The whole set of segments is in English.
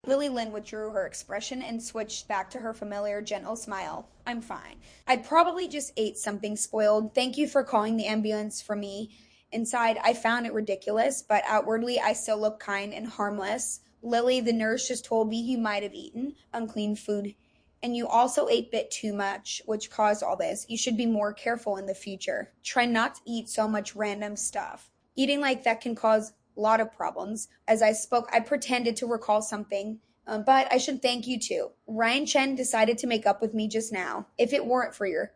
Lily Lynn withdrew her expression and switched back to her familiar, gentle smile. I'm fine. I probably just ate something spoiled. Thank you for calling the ambulance for me. Inside, I found it ridiculous, but outwardly, I still look kind and harmless. Lily, the nurse just told me you might have eaten unclean food. And you also ate bit too much, which caused all this. You should be more careful in the future. Try not to eat so much random stuff. Eating like that can cause a lot of problems. As I spoke, I pretended to recall something, but I should thank you too. Ryan Chen decided to make up with me just now. If it weren't for your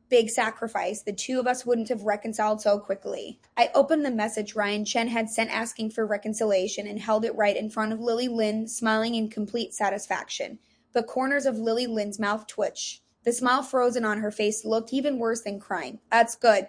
big sacrifice, the two of us wouldn't have reconciled so quickly. I opened the message Ryan Chen had sent asking for reconciliation and held it right in front of Lily Lynn, smiling in complete satisfaction. The corners of Lily Lynn's mouth twitched. The smile frozen on her face looked even worse than crying. That's good.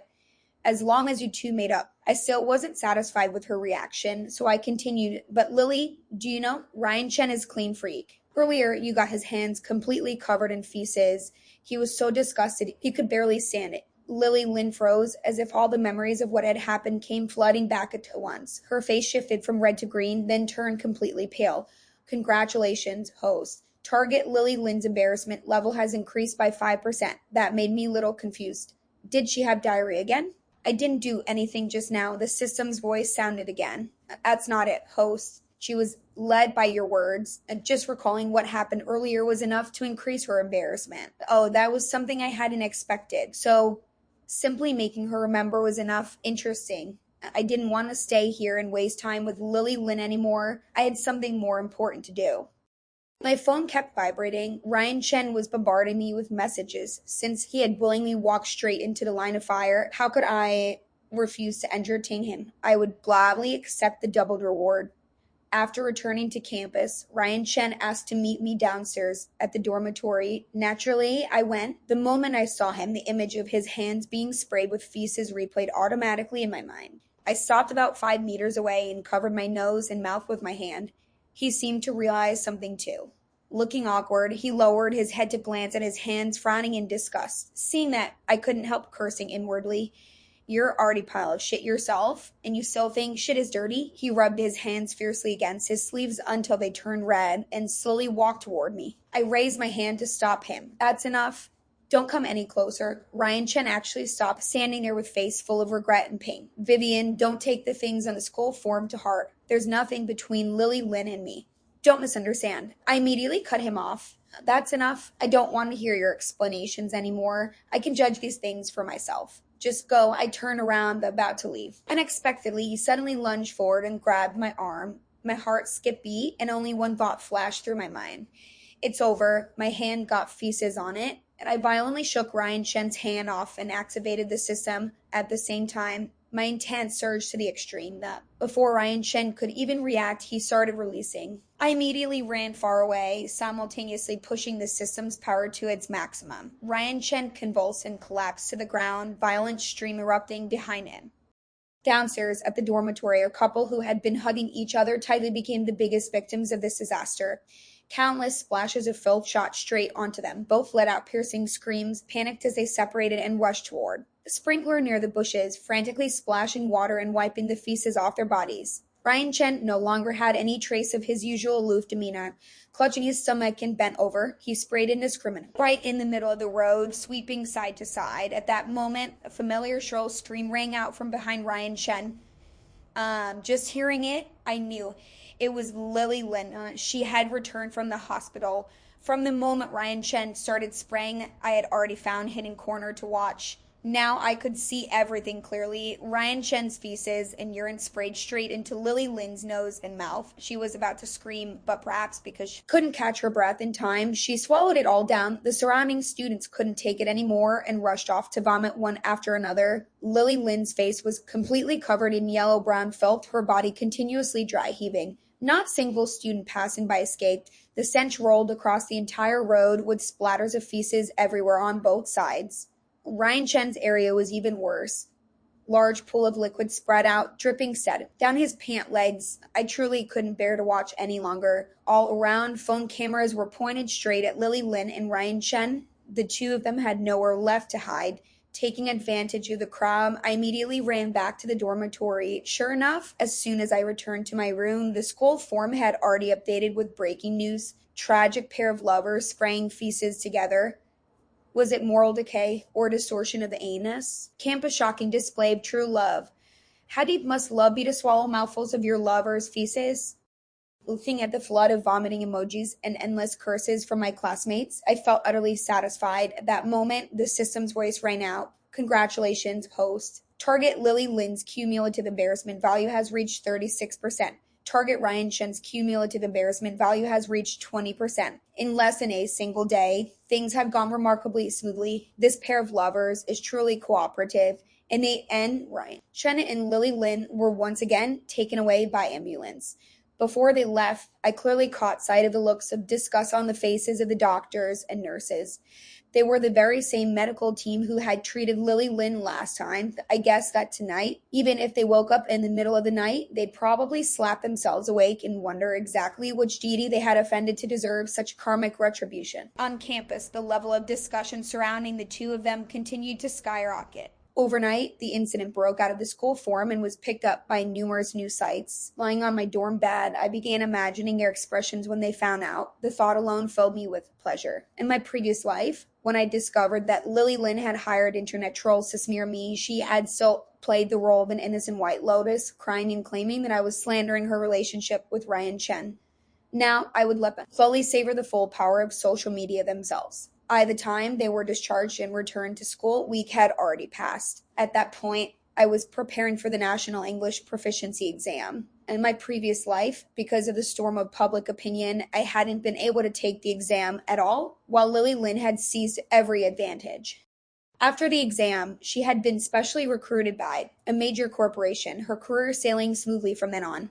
As long as you two made up. I still wasn't satisfied with her reaction, so I continued, but Lily, do you know, Ryan Chen is a clean freak. Earlier, you got his hands completely covered in feces. He was so disgusted he could barely stand it. Lily Lynn froze, as if all the memories of what had happened came flooding back at once. Her face shifted from red to green, then turned completely pale. Congratulations, host. Target Lily Lynn's embarrassment level has increased by 5%. That made me a little confused. Did she have diarrhea again? I didn't do anything just now. The system's voice sounded again. That's not it, host. She was led by your words. Just recalling what happened earlier was enough to increase her embarrassment. Oh, that was something I hadn't expected. So simply making her remember was enough. Interesting. I didn't want to stay here and waste time with Lily Lynn anymore. I had something more important to do. My phone kept vibrating. Ryan Chen was bombarding me with messages. Since he had willingly walked straight into the line of fire, how could I refuse to entertain him? I would gladly accept the doubled reward. After returning to campus, Ryan Chen asked to meet me downstairs at the dormitory. Naturally, I went. The moment I saw him, the image of his hands being sprayed with feces replayed automatically in my mind. I stopped about 5 meters away and covered my nose and mouth with my hand. He seemed to realize something too. Looking awkward, he lowered his head to glance at his hands, frowning in disgust. Seeing that, I couldn't help cursing inwardly. You're already a pile of shit yourself, and you still think shit is dirty? He rubbed his hands fiercely against his sleeves until they turned red and slowly walked toward me. I raised my hand to stop him. That's enough. Don't come any closer. Ryan Chen actually stopped, standing there with face full of regret and pain. Vivian, don't take the things on the school form to heart. There's nothing between Lily Lynn and me. Don't misunderstand. I immediately cut him off. That's enough. I don't want to hear your explanations anymore. I can judge these things for myself. Just go. I turned around, about to leave. Unexpectedly, he suddenly lunged forward and grabbed my arm. My heart skipped beat, and only one thought flashed through my mind. It's over. My hand got feces on it, and I violently shook Ryan Chen's hand off and activated the system at the same time. My intent surged to the extreme that before Ryan Chen could even react, he started releasing. I immediately ran far away, simultaneously pushing the system's power to its maximum. Ryan Chen convulsed and collapsed to the ground, violent stream erupting behind him. Downstairs at the dormitory, a couple who had been hugging each other tightly became the biggest victims of this disaster. Countless splashes of filth shot straight onto them. Both let out piercing screams, panicked as they separated and rushed toward the sprinkler near the bushes, frantically splashing water and wiping the feces off their bodies. Ryan Chen no longer had any trace of his usual aloof demeanor. Clutching his stomach and bent over, he sprayed indiscriminately, right in the middle of the road, sweeping side to side. At that moment, a familiar shrill scream rang out from behind Ryan Chen. Just hearing it, I knew. It was Lily Lynn. She had returned from the hospital. From the moment Ryan Chen started spraying, I had already found hidden corner to watch. Now I could see everything clearly. Ryan Chen's feces and urine sprayed straight into Lily Lynn's nose and mouth. She was about to scream, but perhaps because she couldn't catch her breath in time, she swallowed it all down. The surrounding students couldn't take it anymore and rushed off to vomit one after another. Lily Lynn's face was completely covered in yellow-brown filth, her body continuously dry heaving. Not a single student passing by escaped. The stench rolled across the entire road with splatters of feces everywhere on both sides. Ryan Chen's area was even worse. Large pool of liquid spread out, dripping set down his pant legs. I truly couldn't bear to watch any longer. All around, phone cameras were pointed straight at Lily Lynn and Ryan Chen. The two of them had nowhere left to hide. Taking advantage of the crowd, I immediately ran back to the dormitory. Sure enough, as soon as I returned to my room, the school form had already updated with breaking news. Tragic pair of lovers spraying feces together. Was it moral decay or distortion of the anus? Campus shocking display of true love. How deep must love be to swallow mouthfuls of your lover's feces? Looking at the flood of vomiting emojis and endless curses from my classmates, I felt utterly satisfied. At that moment, the system's voice rang out. Congratulations, host. Target Lily Lynn's cumulative embarrassment value has reached 36%. Target Ryan Shen's cumulative embarrassment value has reached 20%. In less than a single day, things have gone remarkably smoothly. This pair of lovers is truly cooperative. And the end, Ryan Shen and Lily Lynn were once again taken away by ambulance. Before they left, I clearly caught sight of the looks of disgust on the faces of the doctors and nurses. They were the very same medical team who had treated Lily Lynn last time. I guess that tonight, even if they woke up in the middle of the night, they'd probably slap themselves awake and wonder exactly which deity they had offended to deserve such karmic retribution. On campus, the level of discussion surrounding the two of them continued to skyrocket. Overnight, the incident broke out of the school forum and was picked up by numerous news sites. Lying on my dorm bed, I began imagining their expressions when they found out. The thought alone filled me with pleasure. In my previous life, when I discovered that Lily Lynn had hired internet trolls to smear me, she had still played the role of an innocent white lotus, crying and claiming that I was slandering her relationship with Ryan Chen. Now, I would let them slowly savor the full power of social media themselves. By the time they were discharged and returned to school, week had already passed. At that point, I was preparing for the National English Proficiency exam. In my previous life, because of the storm of public opinion, I hadn't been able to take the exam at all, while Lily Lynn had seized every advantage. After the exam, she had been specially recruited by a major corporation, her career sailing smoothly from then on.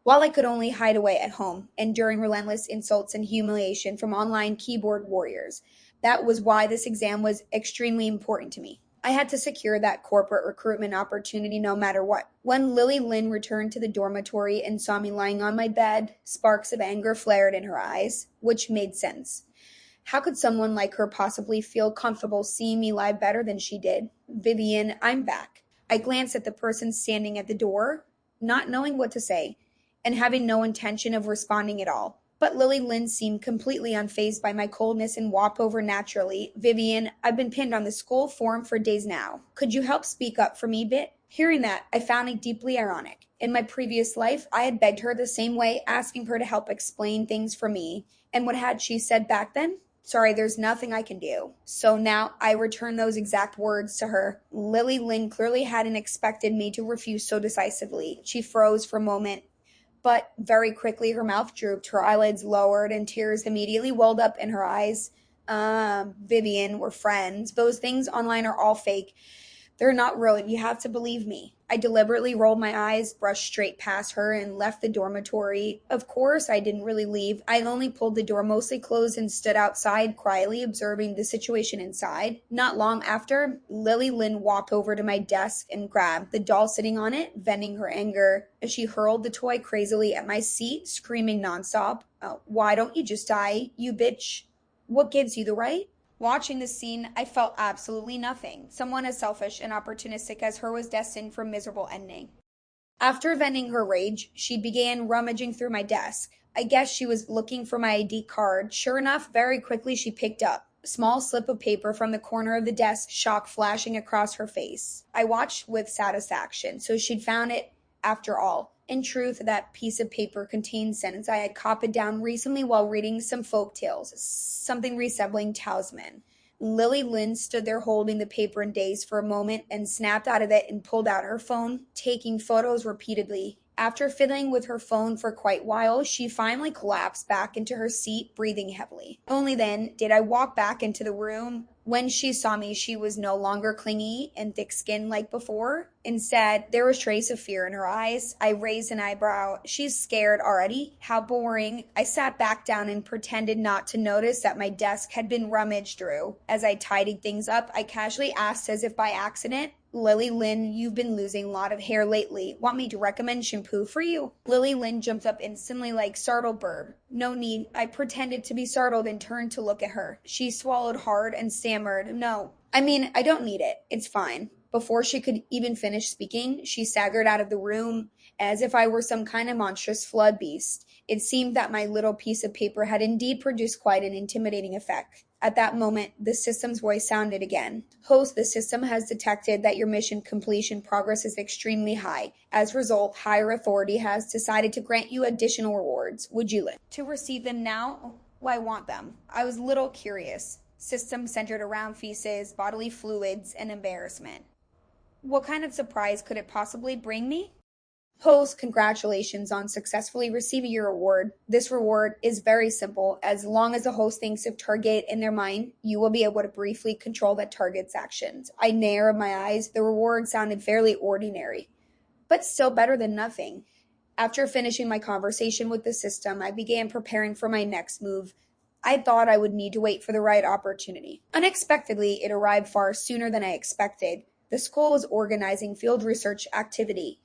While I could only hide away at home, enduring relentless insults and humiliation from online keyboard warriors, that was why this exam was extremely important to me. I had to secure that corporate recruitment opportunity no matter what. When Lily Lynn returned to the dormitory and saw me lying on my bed, sparks of anger flared in her eyes, which made sense. How could someone like her possibly feel comfortable seeing me lie better than she did? Vivian, I'm back. I glanced at the person standing at the door, not knowing what to say, and having no intention of responding at all. But Lily Lynn seemed completely unfazed by my coldness and walked over naturally. Vivian, I've been pinned on the school forum for days now. Could you help speak up for me a bit? Hearing that, I found it deeply ironic. In my previous life, I had begged her the same way, asking her to help explain things for me. And what had she said back then? Sorry, there's nothing I can do. So now I return those exact words to her. Lily Lynn clearly hadn't expected me to refuse so decisively. She froze for a moment, but very quickly her mouth drooped, her eyelids lowered, and tears immediately welled up in her eyes. Vivian, we're friends. Those things online are all fake. They're not real. You have to believe me. I deliberately rolled my eyes, brushed straight past her, and left the dormitory. Of course, I didn't really leave. I only pulled the door mostly closed and stood outside, quietly observing the situation inside. Not long after, Lily Lynn walked over to my desk and grabbed the doll sitting on it, venting her anger as she hurled the toy crazily at my seat, screaming nonstop, "Why don't you just die, you bitch? What gives you the right?" Watching this scene, I felt absolutely nothing. Someone as selfish and opportunistic as her was destined for a miserable ending. After venting her rage, she began rummaging through my desk. I guess she was looking for my ID card. Sure enough, very quickly she picked up a small slip of paper from the corner of the desk, shock flashing across her face. I watched with satisfaction, so she'd found it after all. In truth, that piece of paper contained sentences I had copied down recently while reading some folk tales, something resembling talisman. Lily Lynn stood there holding the paper in daze for a moment and snapped out of it and pulled out her phone, taking photos repeatedly. After fiddling with her phone for quite a while, she finally collapsed back into her seat, breathing heavily. Only then did I walk back into the room. When she saw me, she was no longer clingy and thick-skinned like before. Instead, there was trace of fear in her eyes. I raised an eyebrow. She's scared already? How boring. I sat back down and pretended not to notice that my desk had been rummaged through. As I tidied things up, I casually asked, as if by accident, Lily Lynn, you've been losing a lot of hair lately. Want me to recommend shampoo for you? Lily Lynn jumped up instantly like startled bird. No need. I pretended to be startled and turned to look at her. She swallowed hard and stammered, no. I mean, I don't need it. It's fine. Before she could even finish speaking, she staggered out of the room as if I were some kind of monstrous flood beast. It seemed that my little piece of paper had indeed produced quite an intimidating effect. At that moment, the system's voice sounded again. Host, the system has detected that your mission completion progress is extremely high. As a result, higher authority has decided to grant you additional rewards. Would you like to receive them now? Well, I want them. I was a little curious. System centered around feces, bodily fluids, and embarrassment. What kind of surprise could it possibly bring me? Host, congratulations on successfully receiving your reward. This reward is very simple. As long as the host thinks of target in their mind, you will be able to briefly control that target's actions. I narrowed my eyes. The reward sounded fairly ordinary, but still better than nothing. After finishing my conversation with the system, I began preparing for my next move. I thought I would need to wait for the right opportunity. Unexpectedly, it arrived far sooner than I expected. The school was organizing field research activity,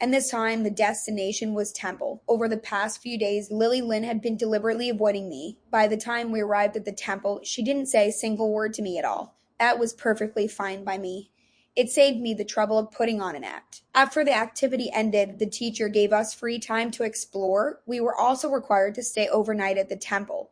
and this time the destination was Temple. Over the past few days, Lily Lynn had been deliberately avoiding me. By the time we arrived at the temple, she didn't say a single word to me at all. That was perfectly fine by me. It saved me the trouble of putting on an act. After the activity ended, the teacher gave us free time to explore. We were also required to stay overnight at the temple.